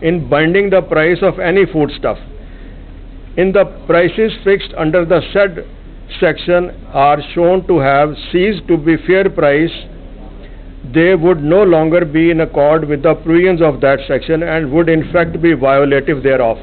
in binding the price of any foodstuff. In the prices fixed under the said section are shown to have ceased to be fair price, they would no longer be in accord with the provisions of that section and would in fact be violative thereof.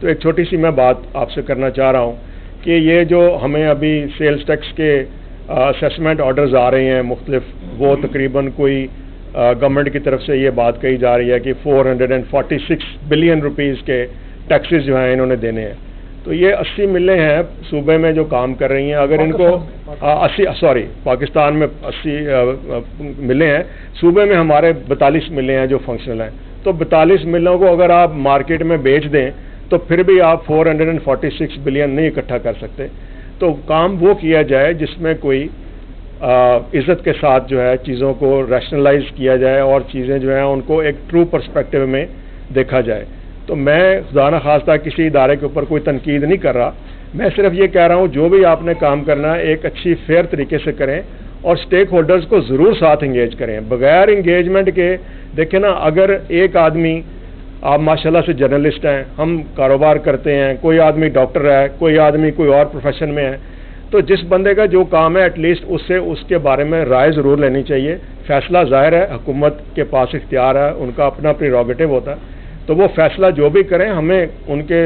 تو ایک چھوٹی سی میں بات آپ سے کرنا چاہ رہا ہوں کہ یہ جو ہمیں ابھی سیلز ٹیکس کے اسیسمنٹ آرڈرز آ رہے ہیں مختلف، وہ تقریباً کوئی گورنمنٹ کی طرف سے یہ بات کہی جا رہی ہے کہ 446 بلین روپیز کے ٹیکسز جو ہیں انہوں نے دینے ہیں. تو یہ 80 ملیں ہیں صوبے میں جو کام کر رہی ہیں. اگر ان کو 80 پاکستان میں 80 ملیں ہیں، صوبے میں ہمارے 42 ملیں ہیں جو فنکشنل ہیں. تو 42 ملوں کو اگر آپ مارکیٹ میں بیچ دیں تو پھر بھی آپ 446 بلین نہیں اکٹھا کر سکتے. تو کام وہ کیا جائے جس میں کوئی عزت کے ساتھ جو ہے چیزوں کو ریشنلائز کیا جائے اور چیزیں جو ہیں ان کو ایک ٹرو پرسپیکٹو میں دیکھا جائے. تو میں خدا نخواستہ کسی ادارے کے اوپر کوئی تنقید نہیں کر رہا، میں صرف یہ کہہ رہا ہوں جو بھی آپ نے کام کرنا ہے ایک اچھی فیئر طریقے سے کریں اور سٹیک ہولڈرز کو ضرور ساتھ انگیج کریں. بغیر انگیجمنٹ کے دیکھیں نا، اگر ایک آدمی، آپ ماشاءاللہ سے جرنلسٹ ہیں، ہم کاروبار کرتے ہیں، کوئی آدمی ڈاکٹر ہے، کوئی آدمی کوئی اور پروفیشن میں ہے، تو جس بندے کا جو کام ہے ایٹ لیسٹ اس سے اس کے بارے میں رائے ضرور لینی چاہیے. فیصلہ ظاہر ہے حکومت کے پاس اختیار ہے، ان کا اپنا پریروگیٹو ہوتا ہے، تو وہ فیصلہ جو بھی کریں ہمیں ان کے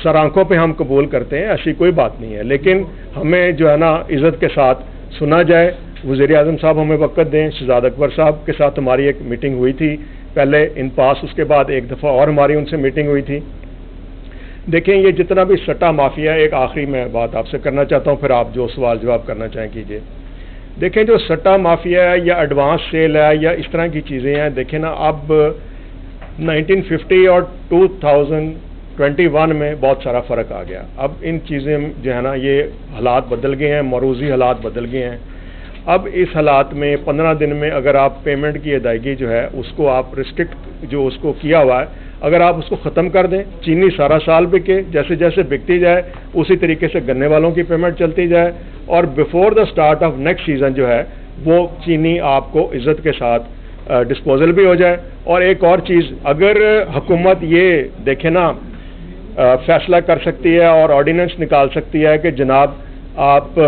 سر آنکھوں پہ ہم قبول کرتے ہیں، ایسی کوئی بات نہیں ہے. لیکن ہمیں جو ہے نا عزت کے ساتھ سنا جائے. وزیر اعظم صاحب ہمیں وقت دیں. شہزاد اکبر صاحب کے ساتھ ہماری ایک میٹنگ ہوئی تھی پہلے ان پاس، اس کے بعد ایک دفعہ اور ہماری ان سے میٹنگ ہوئی تھی. دیکھیں یہ جتنا بھی سٹا مافیا، ایک آخری میں بات آپ سے کرنا چاہتا ہوں، پھر آپ جو سوال جواب کرنا چاہیں کیجئے. دیکھیں جو سٹا مافیا ہے یا ایڈوانس سیل ہے یا اس طرح کی چیزیں ہیں، دیکھیں نا اب 1950 اور 2021 میں بہت سارا فرق آ گیا. اب ان چیزیں جو ہے نا یہ حالات بدل گئے ہیں، معروضی حالات بدل گئے ہیں. اب اس حالات میں 15 دن میں اگر آپ پیمنٹ کی ادائیگی جو ہے اس کو آپ ریسٹرکٹ جو اس کو کیا ہوا ہے اگر آپ اس کو ختم کر دیں، چینی سارا سال بکے، جیسے جیسے بکتی جائے اسی طریقے سے گنے والوں کی پیمنٹ چلتی جائے، اور before the start of next season جو ہے وہ چینی آپ کو عزت کے ساتھ ڈسپوزل بھی ہو جائے. اور ایک اور چیز، اگر حکومت یہ دیکھیں نا فیصلہ کر سکتی ہے اور آرڈیننس نکال سکتی ہے کہ جناب آپ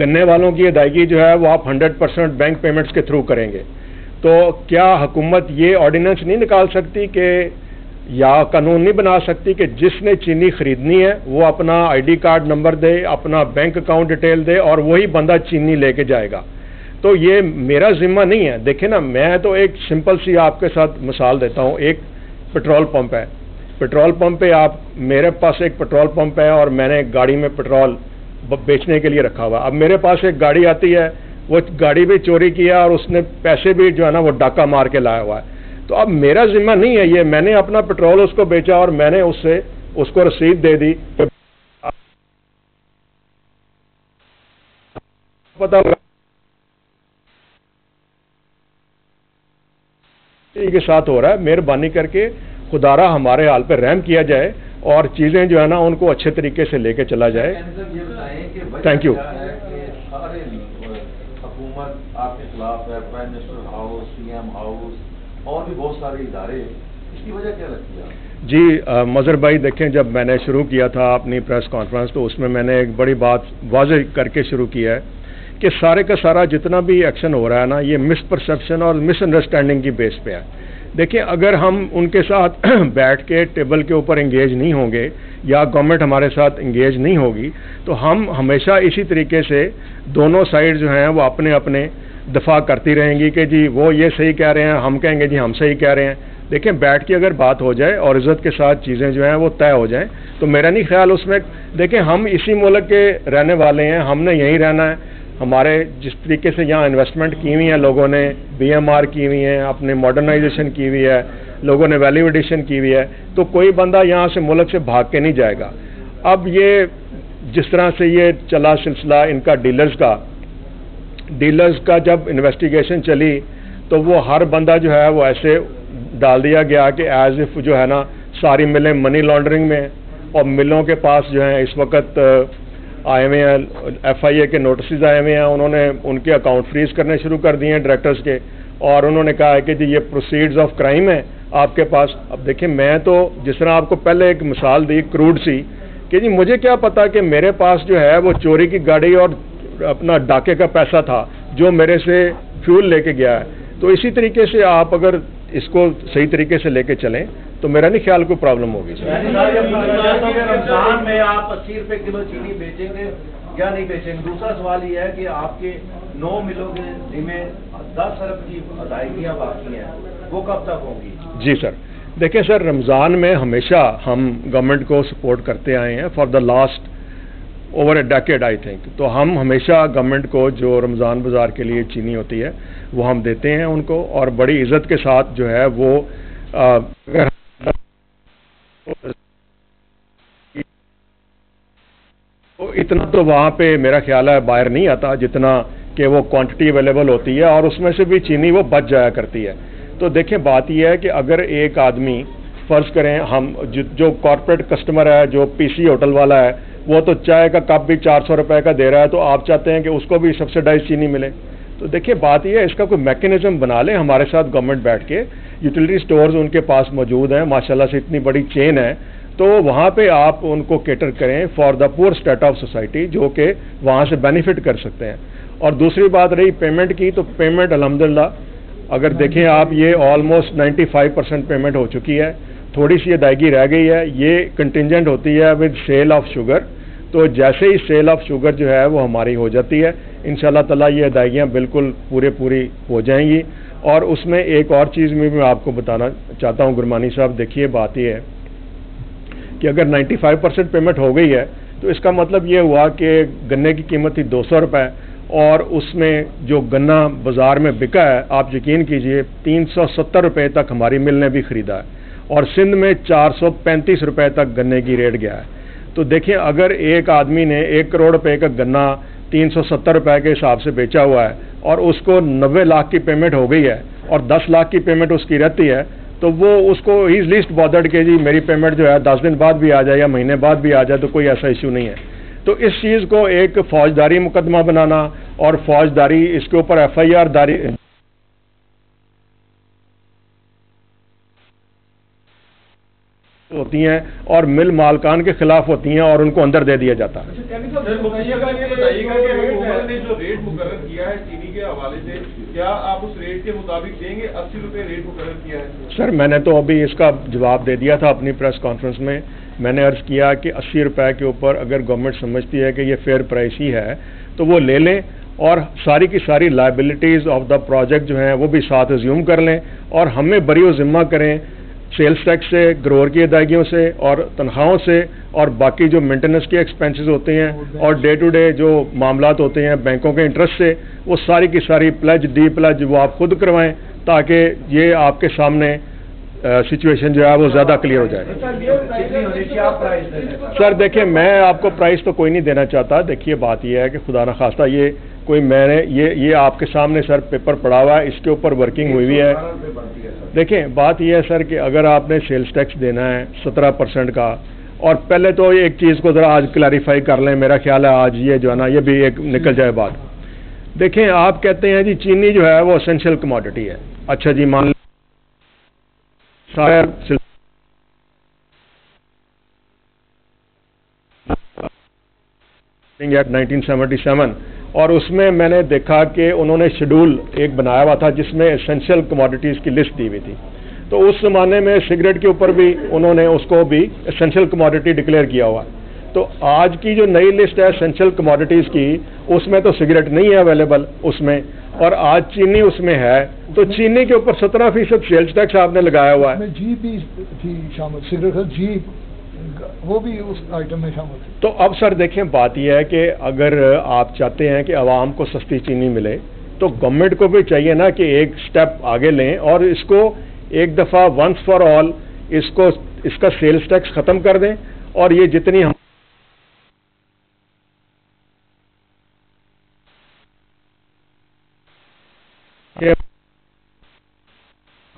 گنے والوں کی ادائیگی جو ہے وہ آپ 100% بینک پیمنٹس کے تھرو کریں گے، تو کیا حکومت یہ آرڈیننس نہیں نکال سکتی کہ یا قانون نہیں بنا سکتی کہ جس نے چینی خریدنی ہے وہ اپنا آئی ڈی کارڈ نمبر دے، اپنا بینک اکاؤنٹ ڈیٹیل دے اور وہی بندہ چینی لے کے جائے گا؟ تو یہ میرا ذمہ نہیں ہے. دیکھیں نا، میں تو ایک سمپل سی آپ کے ساتھ مثال دیتا ہوں. ایک پٹرول پمپ ہے، پٹرول پمپ پہ میرے پاس ایک پٹرول پمپ ہے اور میں نے گاڑی میں پٹرول بیچنے کے لیے رکھا ہوا. اب میرے پاس ایک گاڑی آتی ہے، وہ گاڑی بھی چوری کیا اور اس نے پیسے بھی جو ہے نا وہ ڈاکہ مار کے لایا ہوا ہے. تو اب میرا ذمہ نہیں ہے یہ، میں نے اپنا پٹرول اس کو بیچا اور میں نے اس کو رسید دے دی. پتا کے ساتھ ہو رہا ہے. مہربانی کر کے خدارہ ہمارے حال پہ رحم کیا جائے اور چیزیں جو ہے نا ان کو اچھے طریقے سے لے کے چلا جائے. Thank you. حکومت آپ کے خلاف ہے، prime minister house, C M house اور بھی بہت سارے ادارے، اس کی وجہ کیا لگتی ہے؟ جی مظہر بھائی، دیکھیں جب میں نے شروع کیا تھا اپنی پریس کانفرنس تو اس میں نے ایک بڑی بات واضح کر کے شروع کیا ہے کہ سارے کا سارا جتنا بھی ایکشن ہو رہا ہے نا یہ مس پرسیپشن اور مس انڈرسٹینڈنگ کی بیس پہ ہے. دیکھیں اگر ہم ان کے ساتھ بیٹھ کے ٹیبل کے اوپر انگیج نہیں ہوں گے یا گورنمنٹ ہمارے ساتھ انگیج نہیں ہوگی تو ہم ہمیشہ اسی طریقے سے دونوں سائڈ جو ہیں وہ اپنے اپنے دفاع کرتی رہیں گی کہ جی وہ یہ صحیح کہہ رہے ہیں، ہم کہیں گے جی ہم صحیح کہہ رہے ہیں. دیکھیں بیٹھ کے اگر بات ہو جائے اور عزت کے ساتھ چیزیں جو ہیں وہ طے ہو جائیں تو میرا نہیں خیال اس میں. دیکھیں ہم اسی ملک کے رہنے والے ہیں، ہم نے یہیں رہنا ہے. ہمارے جس طریقے سے یہاں انویسٹمنٹ کی ہوئی ہیں لوگوں نے، بی ایم آر کی ہوئی ہیں، اپنے ماڈرنائزیشن کی ہوئی ہے، لوگوں نے ویلیو ایڈیشن کی ہوئی ہے، تو کوئی بندہ یہاں سے ملک سے بھاگ کے نہیں جائے گا. اب یہ جس طرح سے یہ چلا سلسلہ ان کا ڈیلرز کا جب انویسٹیگیشن چلی تو وہ ہر بندہ جو ہے وہ ایسے ڈال دیا گیا کہ ایز اف جو ہے نا ساری ملیں منی لانڈرنگ میں، اور ملوں کے پاس جو ہیں اس وقت آئے ہوئے ہیں ایف آئی اے کے نوٹسز آئے ہوئے ہیں، انہوں نے ان کے اکاؤنٹ فریز کرنے شروع کر دیے ہیں ڈائریکٹرز کے، اور انہوں نے کہا ہے کہ جی یہ پروسیڈز آف کرائم ہے آپ کے پاس. اب دیکھیں میں تو جس طرح آپ کو پہلے ایک مثال دی کروڈ سی کہ جی مجھے کیا پتا کہ میرے پاس جو ہے وہ چوری کی گاڑی اور اپنا ڈاکے کا پیسہ تھا جو میرے سے فیول لے کے گیا ہے. تو اسی طریقے سے آپ اگر اس کو صحیح طریقے سے لے کے چلیں تو میرا نہیں خیال کوئی پرابلم ہوگی. رمضان میں آپ 80 روپے کلو چینی بیچیں گے یا نہیں بیچیں گے؟ دوسرا سوال یہ ہے کہ آپ کے 9 ملوں کے ذمہ 10 ارب کی ادائیگیاں باقی ہیں، وہ کب تک ہوں گی؟ جی سر، دیکھیں سر، رمضان میں ہمیشہ ہم گورنمنٹ کو سپورٹ کرتے آئے ہیں for the last over a decade I think. تو ہم ہمیشہ گورنمنٹ کو جو رمضان بازار کے لیے چینی ہوتی ہے وہ ہم دیتے ہیں ان کو، اور بڑی عزت کے ساتھ جو ہے وہ اگر اتنا تو وہاں پہ میرا خیال ہے باہر نہیں آتا جتنا کہ وہ کوانٹٹی اویلیبل ہوتی ہے، اور اس میں سے بھی چینی وہ بچ جایا کرتی ہے. تو دیکھیں بات یہ ہے کہ اگر ایک آدمی فرض کریں ہم جو کارپوریٹ کسٹمر ہے، جو پی سی ہوٹل والا ہے، وہ تو چائے کا کپ بھی 400 روپے کا دے رہا ہے، تو آپ چاہتے ہیں کہ اس کو بھی سبسڈائز چینی ملے. تو دیکھیں بات یہ ہے، اس کا کوئی میکینزم بنا لیں ہمارے ساتھ گورنمنٹ بیٹھ کے. یوٹیلیٹی سٹورز ان کے پاس موجود ہیں ماشاءاللہ سے، اتنی بڑی چین ہے، تو وہاں پہ آپ ان کو کیٹر کریں فار دا پور اسٹیٹ آف سوسائٹی، جو کہ وہاں سے بینیفٹ کر سکتے ہیں. اور دوسری بات رہی پیمنٹ کی، تو پیمنٹ الحمدللہ اگر دیکھیں آپ یہ آلموسٹ 95% پیمنٹ ہو چکی ہے، تھوڑی سی ادائیگی رہ گئی ہے. یہ کنٹینجنٹ ہوتی ہے ود سیل آف شوگر، تو جیسے ہی سیل آف شوگر جو ہے وہ ہماری ہو جاتی ہے انشاءاللہ تعالیٰ یہ ادائیگیاں بالکل پوری ہو جائیں گی. اور اس میں ایک اور چیز میں آپ کو بتانا چاہتا ہوں گرمانی صاحب، دیکھیے بات یہ ہے کہ اگر 95% پیمنٹ ہو گئی ہے تو اس کا مطلب یہ ہوا کہ گنے کی قیمت تھی 200 روپے، اور اس میں جو گنا بازار میں بکا ہے آپ یقین کیجئے 370 روپے تک ہماری مل نے بھی خریدا ہے، اور سندھ میں 435 روپے تک گنے کی ریٹ گیا ہے. تو دیکھیں اگر ایک آدمی نے 1 کروڑ روپے کا گنا 370 روپے کے حساب سے بیچا ہوا ہے، اور اس کو 90 لاکھ کی پیمنٹ ہو گئی ہے، اور 10 لاکھ کی پیمنٹ اس کی رہتی ہے، تو وہ اس کو ہی از لیسٹ بادرڈ کہ جی میری پیمنٹ جو ہے 10 دن بعد بھی آ جائے یا مہینے بعد بھی آ جائے تو کوئی ایسا ایشو نہیں ہے. تو اس چیز کو ایک فوجداری مقدمہ بنانا اور فوجداری اس کے اوپر ایف آئی آر داری ہوتی ہیں اور مل مالکان کے خلاف ہوتی ہیں اور ان کو اندر دے دیا جاتا ہے. جو ریٹ مقرر کیا ہے چینی کے حوالے سے، کیا آپ اس ریٹ کے مطابق دیں گے؟ 80 روپے ریٹ مقرر کیا ہے. سر میں نے تو ابھی اس کا جواب دے دیا تھا اپنی پریس کانفرنس میں. میں نے عرض کیا کہ 80 روپے کے اوپر اگر گورنمنٹ سمجھتی ہے کہ یہ فیئر پرائس ہی ہے تو وہ لے لیں، اور ساری کی ساری لائبلٹیز آف دا پروجیکٹ جو ہیں وہ بھی ساتھ ازیوم کر لیں، اور ہمیں بری و ذمہ کریں سیلز ٹیکس سے، گروور کی ادائیگیوں سے، اور تنخواہوں سے، اور باقی جو مینٹیننس کے ایکسپینسز ہوتے ہیں اور ڈے ٹو ڈے جو معاملات ہوتے ہیں بینکوں کے انٹرسٹ سے، وہ ساری کی ساری پلج ڈی پلج وہ آپ خود کروائیں تاکہ یہ آپ کے سامنے سچویشن جو ہے وہ زیادہ کلیئر ہو جائے. سر دیکھیں میں آپ کو پرائز تو کوئی نہیں دینا چاہتا. دیکھیے بات یہ ہے کہ خدا نخواستہ یہ کوئی میں نے یہ آپ کے سامنے سر پیپر پڑا ہوا ہے، اس کے اوپر ورکنگ ہوئی ہے. دیکھیں بات یہ ہے سر کہ اگر آپ نے سیلز ٹیکس دینا ہے 17% کا، اور پہلے تو ایک چیز کو ذرا آج کلیریفائی کر لیں، میرا خیال ہے آج یہ جو ہے نا یہ بھی ایک نکل جائے بات. دیکھیں آپ کہتے ہیں جی چینی جو ہے وہ اسینشیل کموڈٹی ہے. اچھا جی مان ایکٹ 1977، اور اس میں نے دیکھا کہ انہوں نے شیڈول ایک بنایا ہوا تھا جس میں اسینشیل کموڈٹیز کی لسٹ دی ہوئی تھی. تو اس زمانے میں سگریٹ کے اوپر بھی انہوں نے اس کو بھی اسینشیل کموڈٹی ڈکلیئر کیا ہوا. تو آج کی جو نئی لسٹ ہے اسینشیل کموڈٹیز کی، اس میں تو سگریٹ نہیں ہے اویلیبل اس میں، اور آج چینی اس میں ہے. تو چینی کے اوپر 17% سیلز ٹیکس آپ نے لگایا ہوا ہے. جی بھی تھی شامل، سگریٹ جی وہ بھی اس آئٹم میں شامل تھی. تو اب سر دیکھیں بات یہ ہے کہ اگر آپ چاہتے ہیں کہ عوام کو سستی چینی ملے تو گورنمنٹ کو بھی چاہیے نا کہ ایک سٹیپ آگے لیں اور اس کو ایک دفعہ ونس فار آل اس کا سیلز ٹیکس ختم کر دیں، اور یہ جتنی ہم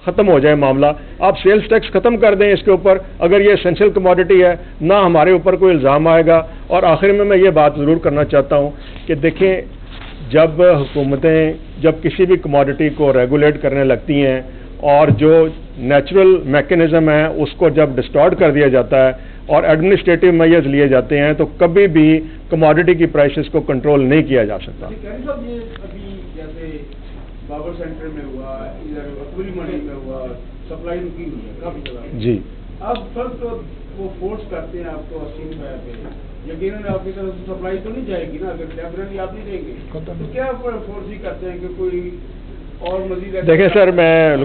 ختم ہو جائے معاملہ. آپ سیلز ٹیکس ختم کر دیں اس کے اوپر، اگر یہ اسینشیل کموڈٹی ہے نہ ہمارے اوپر کوئی الزام آئے گا. اور آخر میں یہ بات ضرور کرنا چاہتا ہوں کہ دیکھیں جب حکومتیں جب کسی بھی کموڈٹی کو ریگولیٹ کرنے لگتی ہیں اور جو نیچرل میکینزم ہے اس کو جب ڈسٹارٹ کر دیا جاتا ہے اور ایڈمنسٹریٹو میجرز لیے جاتے ہیں تو کبھی بھی کموڈٹی کی پرائسز کو کنٹرول نہیں کیا جا سکتا. بابر سینٹر میں ہوا, ادھر پوری منڈی میں ہوا, سپلائی رکی ہوئی ہے کافی جگہ. جی اب سر تو وہ فورس کرتے ہیں آپ کو 80 روپے پہ, یقیناً آپ کی طرف سے سپلائی تو نہیں جائے گی نا, اگر ٹیمپرری آپ نہیں دیں گے تو کیا فورس ہی کرتے ہیں کہ کوئی اور مزید. دیکھیں سر, میں